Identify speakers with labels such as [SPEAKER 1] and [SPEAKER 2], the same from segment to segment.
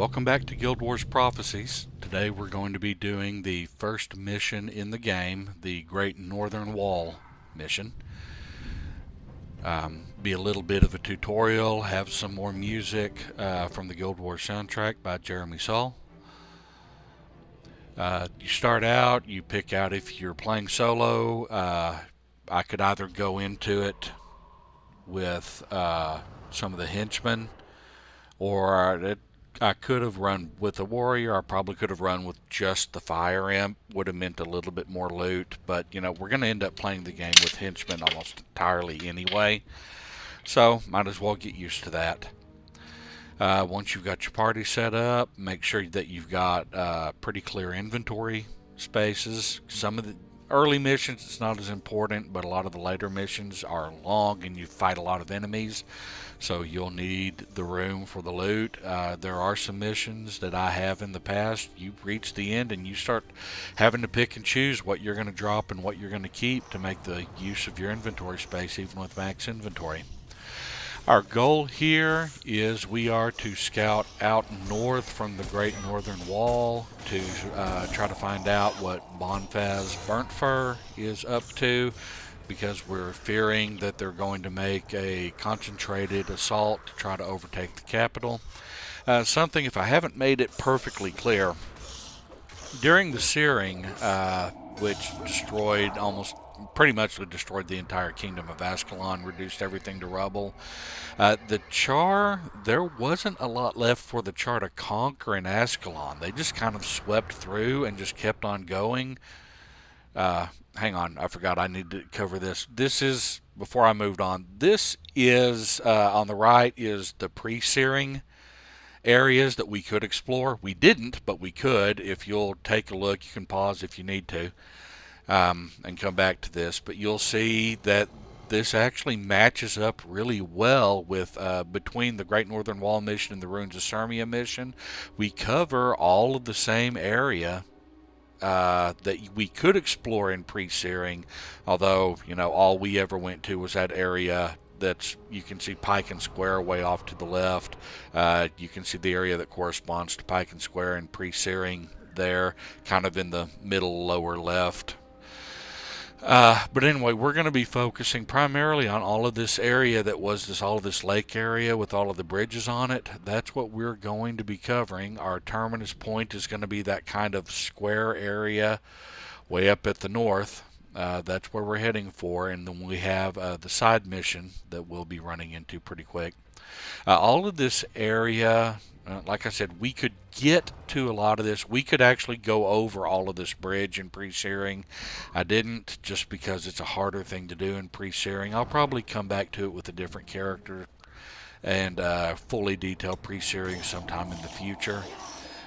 [SPEAKER 1] Welcome back to Guild Wars Prophecies. Today we're going to be doing the first mission in the game, the Great Northern Wall mission. Be a little bit of a tutorial, have some more music from the Guild Wars soundtrack by Jeremy Saul. You start out, you pick out if you're playing solo. I could either go into it with some of the henchmen, or I could have run with a warrior. I probably could have run with just the fire imp. Would have meant a little bit more loot, but you know, we're going to end up playing the game with henchmen almost entirely anyway, so might as well get used to that. Once you've got your party set up, make sure that you've got pretty clear inventory spaces. Some of the early missions it's not as important, but a lot of the later missions are long and you fight a lot of enemies, so you'll need the room for the loot. There are some missions that I have in the past. You reach the end and you start having to pick and choose what you're going to drop and what you're going to keep to make the use of your inventory space even with max inventory. Our goal here is we are to scout out north from the Great Northern Wall to try to find out what Bonfaz Burntfur is up to, because we're fearing that they're going to make a concentrated assault to try to overtake the capital. Something, if I haven't made it perfectly clear, during the Searing, which destroyed pretty much destroyed the entire kingdom of Ascalon, reduced everything to rubble. The Char, there wasn't a lot left for the Char to conquer in Ascalon. They just kind of swept through and just kept on going. Hang on, I forgot I need to cover this. This is, before I moved on, this is, on the right is the pre-Searing areas that we could explore. We didn't, but we could. If you'll take a look, you can pause if you need to. And come back to this, but you'll see that this actually matches up really well with between the Great Northern Wall mission and the Ruins of Sirmia mission. We cover all of the same area that we could explore in pre-Searing, although, you know, all we ever went to was that area that's, you can see Pike and Square way off to the left. You can see the area that corresponds to Pike and Square in pre-Searing there, kind of in the middle lower left. But anyway, we're going to be focusing primarily on all of this area that was all of this lake area with all of the bridges on it. That's what we're going to be covering. Our terminus point is going to be that kind of square area way up at the north. That's where we're heading for, and then we have the side mission that we'll be running into pretty quick. All of this area, like I said, we could get to a lot of this. We could actually go over all of this bridge in pre-Searing. I didn't, just because it's a harder thing to do in pre-Searing. I'll probably come back to it with a different character and fully detailed pre-Searing sometime in the future.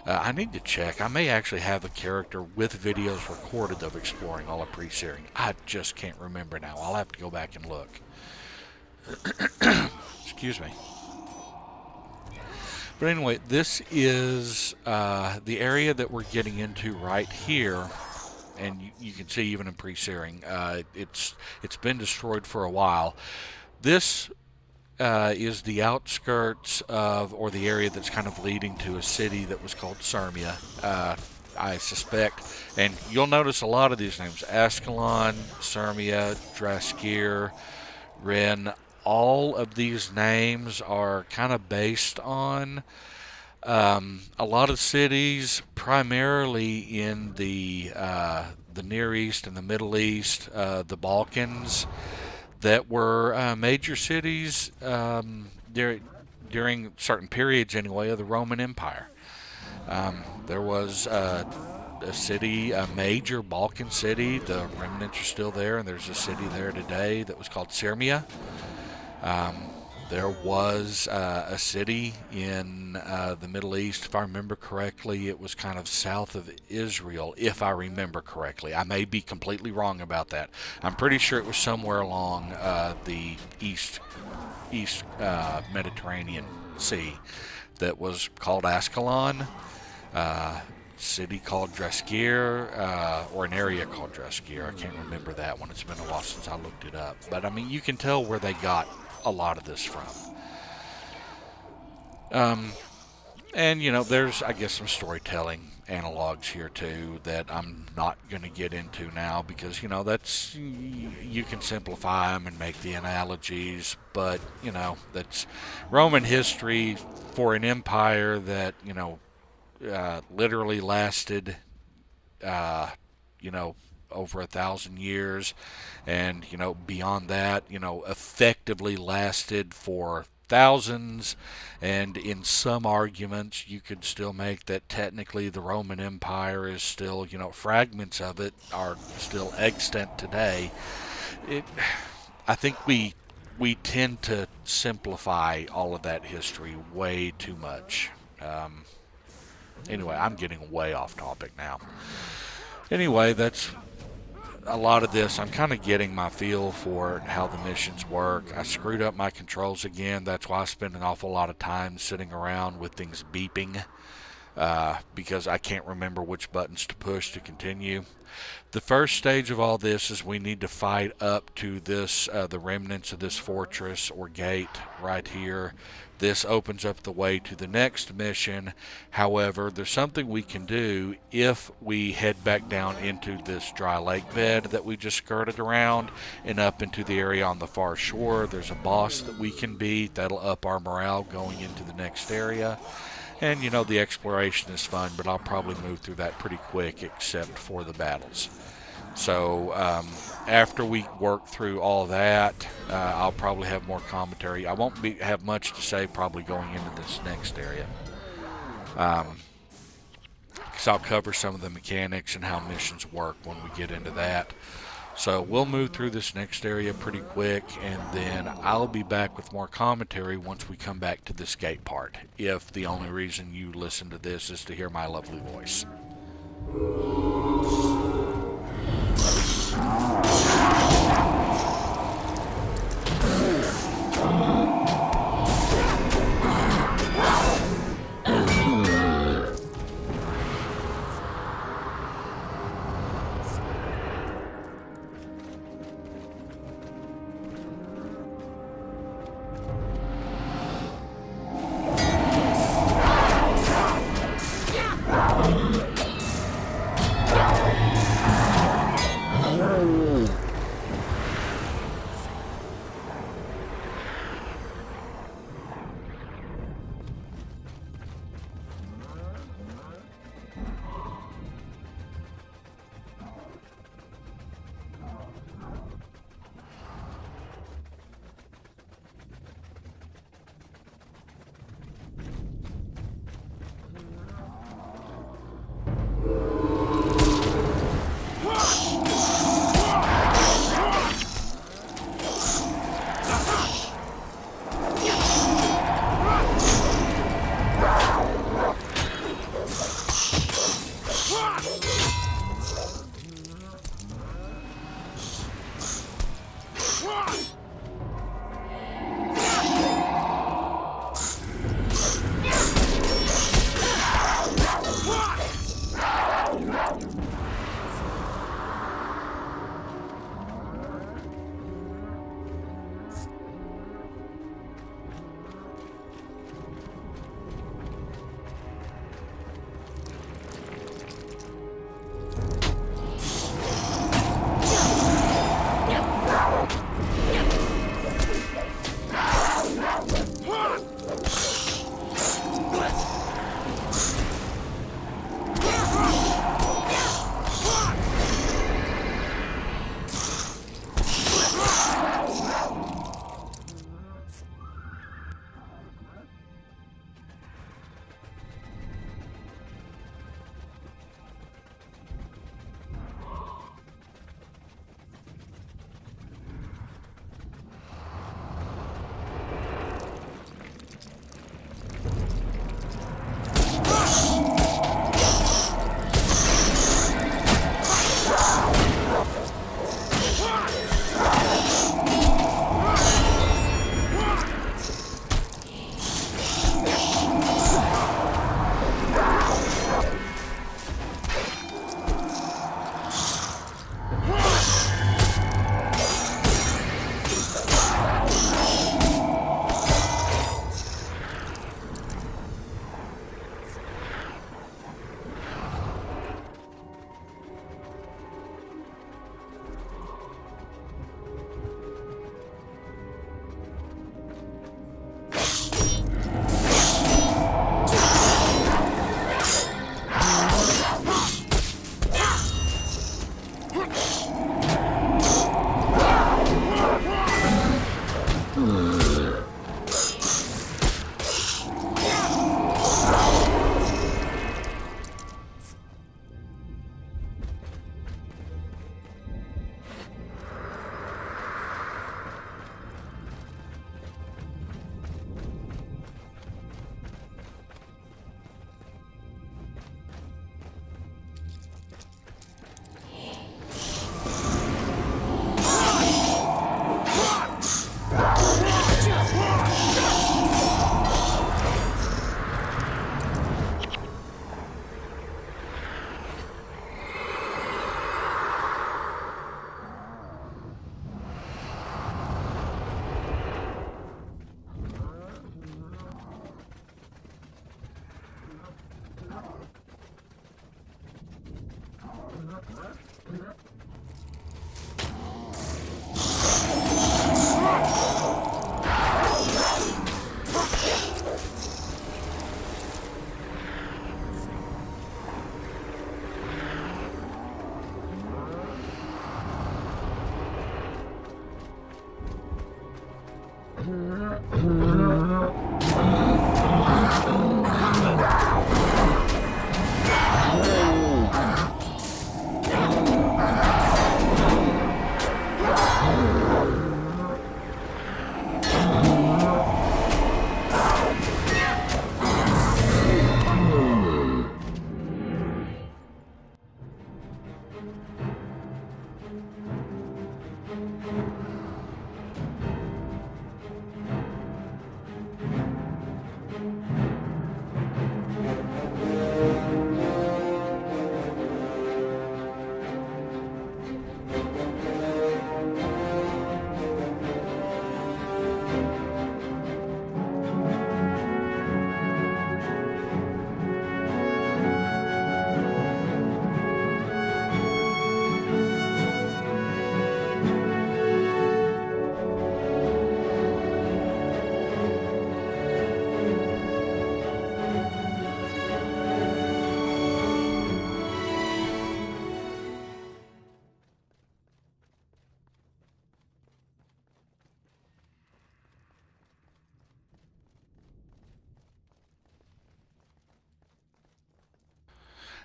[SPEAKER 1] I need to check. I may actually have a character with videos recorded of exploring all of pre-Searing. I just can't remember now. I'll have to go back and look. Excuse me. But anyway, this is the area that we're getting into right here, and you can see even in pre-Searing, it's been destroyed for a while. This is the outskirts of, or the area that's kind of leading to a city that was called Sirmia, I suspect. And you'll notice a lot of these names: Ascalon, Sirmia, Draskir, Ren. All of these names are kind of based on a lot of cities, primarily in the Near East and the Middle East, the Balkans, that were major cities during certain periods, anyway, of the Roman Empire. There was a city, a major Balkan city. The remnants are still there, and there's a city there today that was called Sirmia. There was a city in the Middle East, if I remember correctly. It was kind of south of Israel, if I remember correctly. I may be completely wrong about that. I'm pretty sure it was somewhere along the East Mediterranean Sea that was called Ascalon. City called Draskir, or an area called Draskir. I can't remember that one. It's been a while since I looked it up. But I mean, you can tell where they got a lot of this from. And there's, I guess, some storytelling analogs here too that I'm not going to get into now because that's you can simplify them and make the analogies, but that's Roman history for an empire that literally lasted uh, you know over 1,000 years, and beyond that, effectively lasted for thousands. And in some arguments you could still make that technically the Roman Empire is still, fragments of it are still extant today. it I think we tend to simplify all of that history way too much. Anyway, I'm getting way off topic now. Anyway, that's a lot of this. I'm kind of getting my feel for how the missions work. I screwed up my controls again. That's why I spend an awful lot of time sitting around with things beeping, because I can't remember which buttons to push to continue. The first stage of all this is we need to fight up to this, the remnants of this fortress or gate right here. This opens up the way to the next mission. However, there's something we can do if we head back down into this dry lake bed that we just skirted around and up into the area on the far shore. There's a boss that we can beat. That'll up our morale going into the next area. And the exploration is fun, but I'll probably move through that pretty quick except for the battles. So after we work through all that, I'll probably have more commentary. I won't have much to say probably going into this next area, because I'll cover some of the mechanics and how missions work when we get into that. So we'll move through this next area pretty quick, and then I'll be back with more commentary once we come back to this gate part, if the only reason you listen to this is to hear my lovely voice.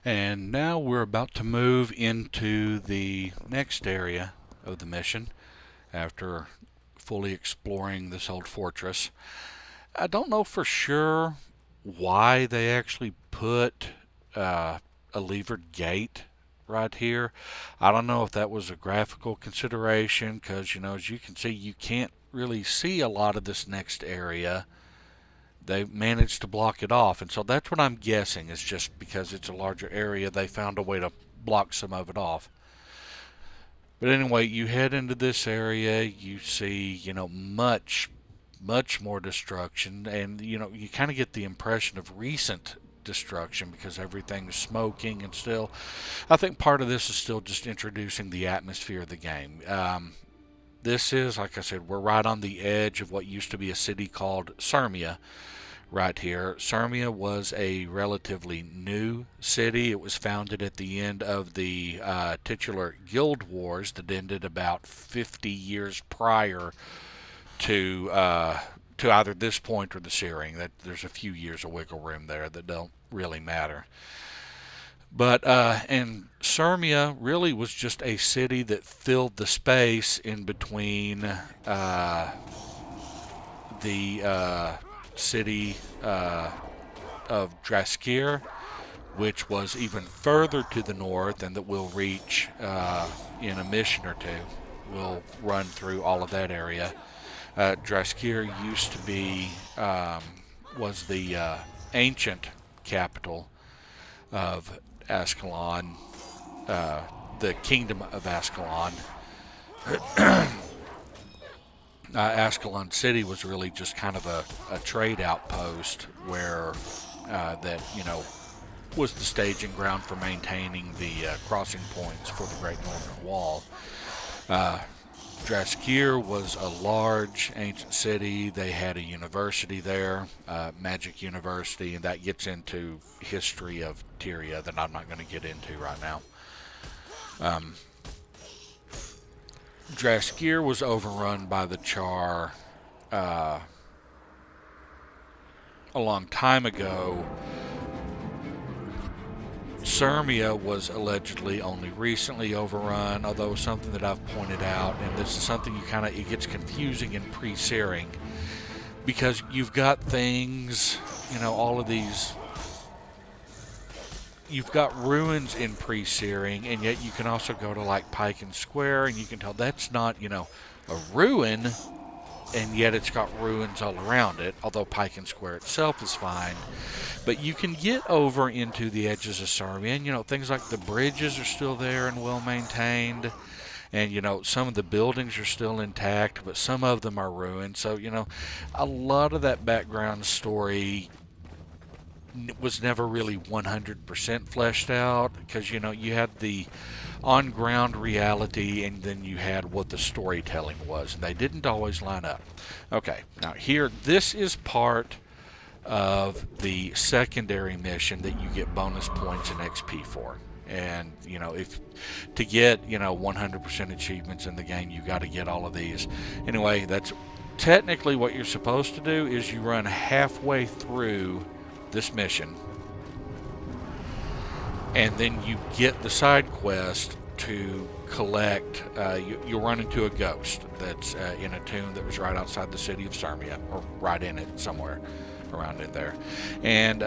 [SPEAKER 1] And now we're about to move into the next area of the mission after fully exploring this old fortress. I don't know for sure why they actually put a levered gate right here. I don't know if that was a graphical consideration because, as you can see, you can't really see a lot of this next area. They managed to block it off, and so that's what I'm guessing is just because it's a larger area, they found a way to block some of it off. But anyway, you head into this area, you see, much more destruction, and you kind of get the impression of recent destruction because everything's smoking, and still I think part of this is still just introducing the atmosphere of the game. This is, like I said, we're right on the edge of what used to be a city called Sirmia right here. Sirmia was a relatively new city. It was founded at the end of the titular Guild Wars that ended about 50 years prior to either this point or the Searing. That there's a few years of wiggle room there that don't really matter. But and Sirmia really was just a city that filled the space in between the city of Draskir, which was even further to the north and that we'll reach in a mission or two. We'll run through all of that area. Draskir used to be, was the ancient capital of Ascalon, the Kingdom of Ascalon. Ascalon City was really just kind of a trade outpost where was the staging ground for maintaining the crossing points for the Great Northern Wall. Draskir was a large ancient city. They had a university there, Magic University, and that gets into history of Tyria that I'm not going to get into right now. Draskir was overrun by the Charr a long time ago. Sirmia was allegedly only recently overrun, although something that I've pointed out, and this is something it gets confusing in pre-Searing, because you've got things, all of these, you've got ruins in pre-Searing, and yet you can also go to like Pike Square, and you can tell that's not, a ruin, and yet it's got ruins all around it, although Pike Square itself is fine. But you can get over into the edges of Sirmia, and things like the bridges are still there and well maintained, and some of the buildings are still intact, but some of them are ruined. So a lot of that background story was never really 100% fleshed out, because you had the on ground reality and then you had what the storytelling was, and they didn't always line up. Okay, now here, this is part of the secondary mission that you get bonus points and XP for. And if to get 100% achievements in the game, you got to get all of these. Anyway, that's technically what you're supposed to do. Is you run halfway through this mission, and then you get the side quest to collect. You'll run into a ghost that's in a tomb that was right outside the city of Sirmia, or right in it somewhere around in there. And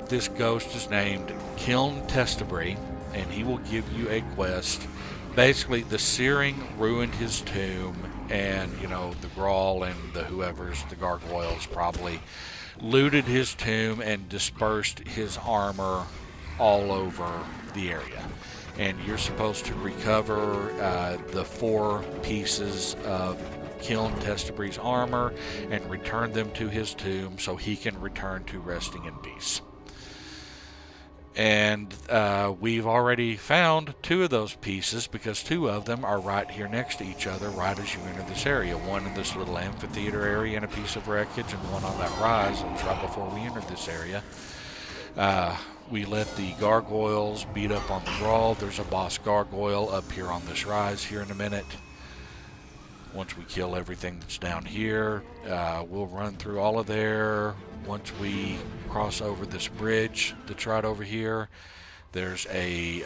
[SPEAKER 1] this ghost is named Kiln Testibri, and he will give you a quest. Basically, the Searing ruined his tomb, and the Grawl and the whoever's, the gargoyles, probably looted his tomb and dispersed his armor all over the area. And you're supposed to recover the 4 pieces of Kiln Testibri's armor and return them to his tomb so he can return to resting in peace. And we've already found 2 of those pieces, because 2 of them are right here next to each other right as you enter this area. One in this little amphitheater area in a piece of wreckage, and one on that rise that was right before we entered this area. We let the gargoyles beat up on the Grawl. There's a boss gargoyle up here on this rise here in a minute. Once we kill everything that's down here, we'll run through all of there. Once we cross over this bridge that's right over here, there's a,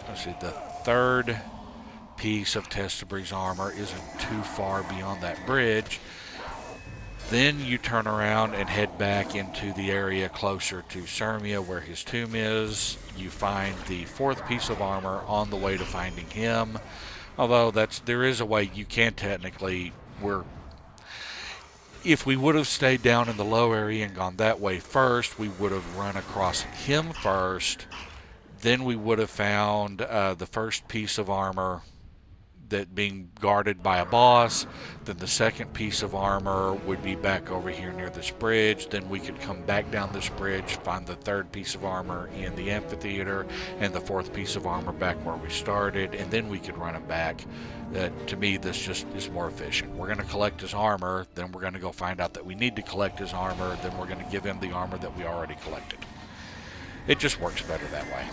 [SPEAKER 1] let's see, the 3rd piece of Testibri's armor isn't too far beyond that bridge. Then you turn around and head back into the area closer to Sirmia where his tomb is. You find the 4th piece of armor on the way to finding him. Although there is a way you can technically, if we would have stayed down in the low area and gone that way first, we would have run across him first. Then we would have found the 1st piece of armor that being guarded by a boss. Then the 2nd piece of armor would be back over here near this bridge. Then we could come back down this bridge, find the 3rd piece of armor in the amphitheater, and the 4th piece of armor back where we started, and then we could run it back. To me, this just is more efficient. We're going to collect his armor, then we're going to go find out that we need to collect his armor, then we're going to give him the armor that we already collected. It just works better that way.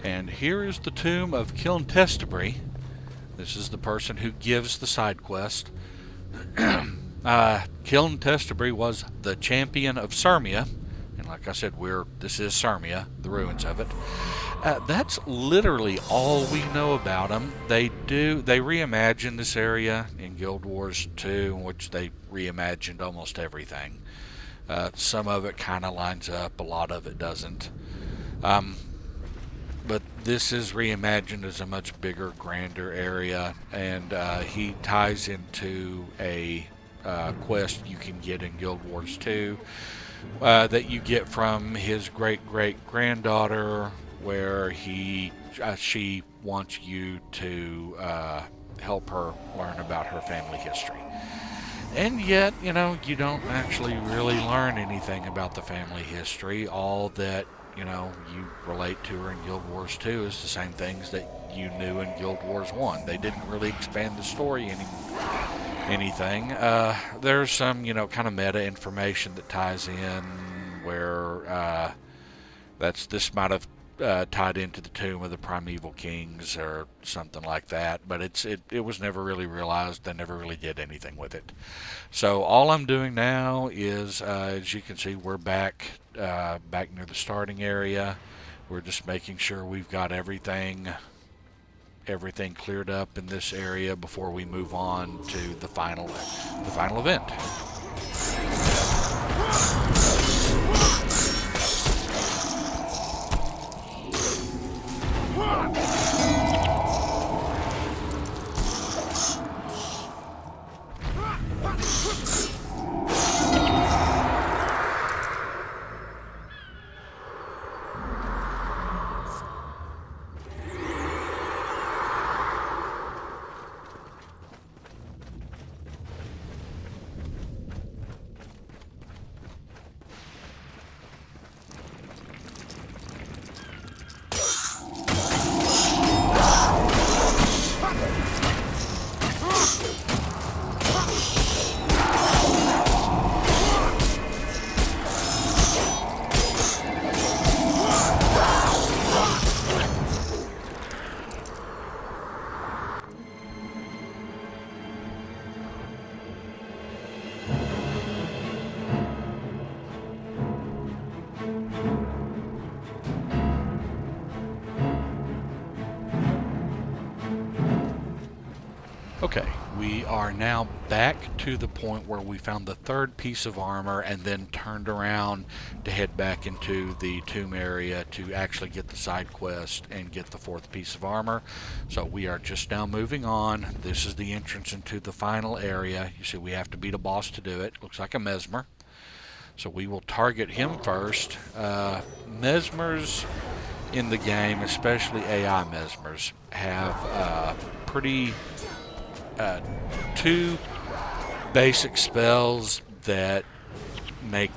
[SPEAKER 1] And here is the tomb of Kiln Testibri. This is the person who gives the side quest. Kiln Testibri was the champion of Sirmia, and like I said, this is Sirmia, the ruins of it. That's literally all we know about him. They reimagine this area in Guild Wars 2, in which they reimagined almost everything. Some of it kind of lines up, a lot of it doesn't. But this is reimagined as a much bigger, grander area, and he ties into a quest you can get in Guild Wars 2 that you get from his great-great-granddaughter, where she wants you to help her learn about her family history. And yet, you don't actually really learn anything about the family history. All that you relate to her in Guild Wars 2 is the same things that you knew in Guild Wars 1. They didn't really expand the story anything. There's some, kind of meta information that ties in where this might have tied into the Tomb of the Primeval Kings or something like that, but it was never really realized. They never really did anything with it. So all I'm doing now is, as you can see, we're back near the starting area. We're just making sure we've got everything cleared up in this area before we move on to the final event. Okay, we are now back to the point where we found the third piece of armor and then turned around to head back into the tomb area to actually get the side quest and get the fourth piece of armor. So we are just now moving on. This is the entrance into the final area. You see we have to beat a boss to do it. Looks like a Messmer. So we will target him first. Messmers in the game, especially AI Messmers, have pretty two basic spells that make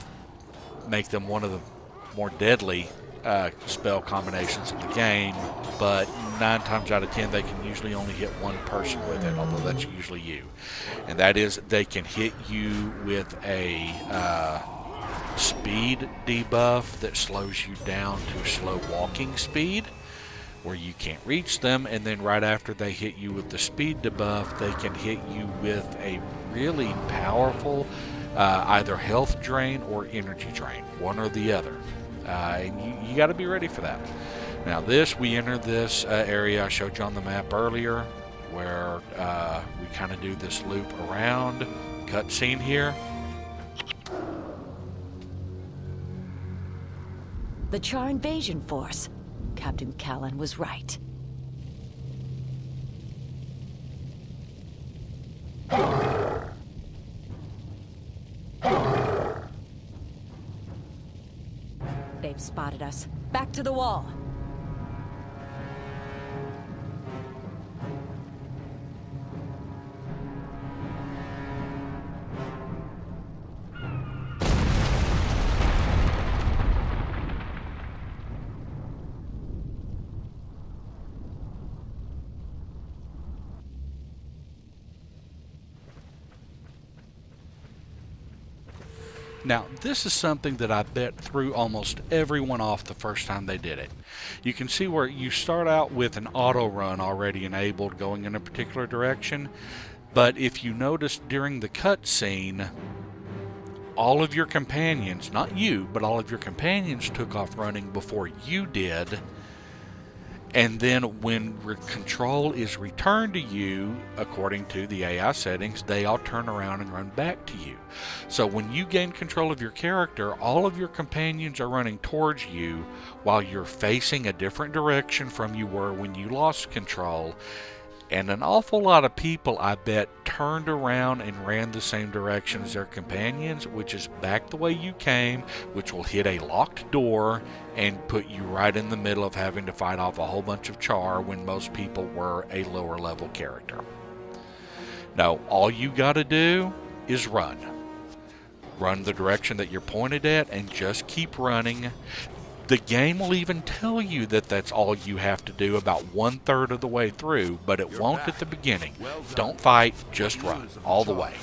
[SPEAKER 1] them one of the more deadly spell combinations in the game, but 9 times out of 10 they can usually only hit one person with it, although that's usually you. And that is, they can hit you with a speed debuff that slows you down to slow walking speed, where you can't reach them, and then right after they hit you with the speed debuff, they can hit you with a really powerful either health drain or energy drain, one or the other. And you got to be ready for that. Now we enter this area I showed you on the map earlier, where we kind of do this loop around. Cutscene here.
[SPEAKER 2] The Char invasion force. Captain Callan was right. They've spotted us. Back to the wall.
[SPEAKER 1] Now, this is something that I bet threw almost everyone off the first time they did it. You can see where you start out with an auto run already enabled going in a particular direction, but if you notice during the cutscene, all of your companions, not you, but all of your companions took off running before you did. And then when control is returned to you, according to the AI settings, they all turn around and run back to you. So when you gain control of your character, all of your companions are running towards you while you're facing a different direction from you were when you lost control. And an awful lot of people, I bet, turned around and ran the same direction as their companions, which is back the way you came, which will hit a locked door and put you right in the middle of having to fight off a whole bunch of Char when most people were a lower level character. Now, all you gotta do is run. Run the direction that you're pointed at and just keep running. The game will even tell you that that's all you have to do about 1/3 of the way through, but it won't at the beginning. Don't fight, just run all the way.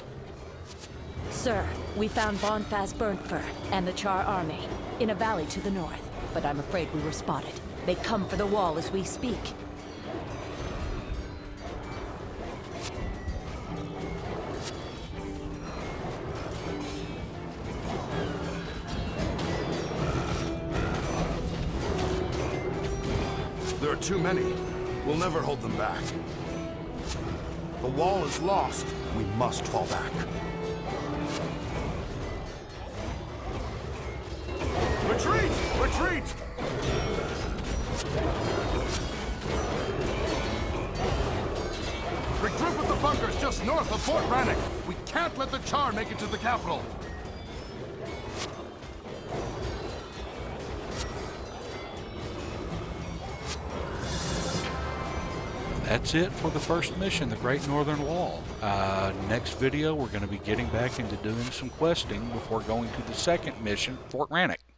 [SPEAKER 2] Sir, we found Bonfaz Burntfur and the Char army in a valley to the north, but I'm afraid we were spotted. They come for the wall as we speak.
[SPEAKER 3] There are too many. We'll never hold them back. The wall is lost. We must fall back. Retreat! Retreat! Regroup at the bunkers just north of Fort Rannoch. We can't let the Char make it to the capital.
[SPEAKER 1] That's it for the first mission, the Great Northern Wall. Next video, we're going to be getting back into doing some questing before going to the second mission, Fort Rannoch.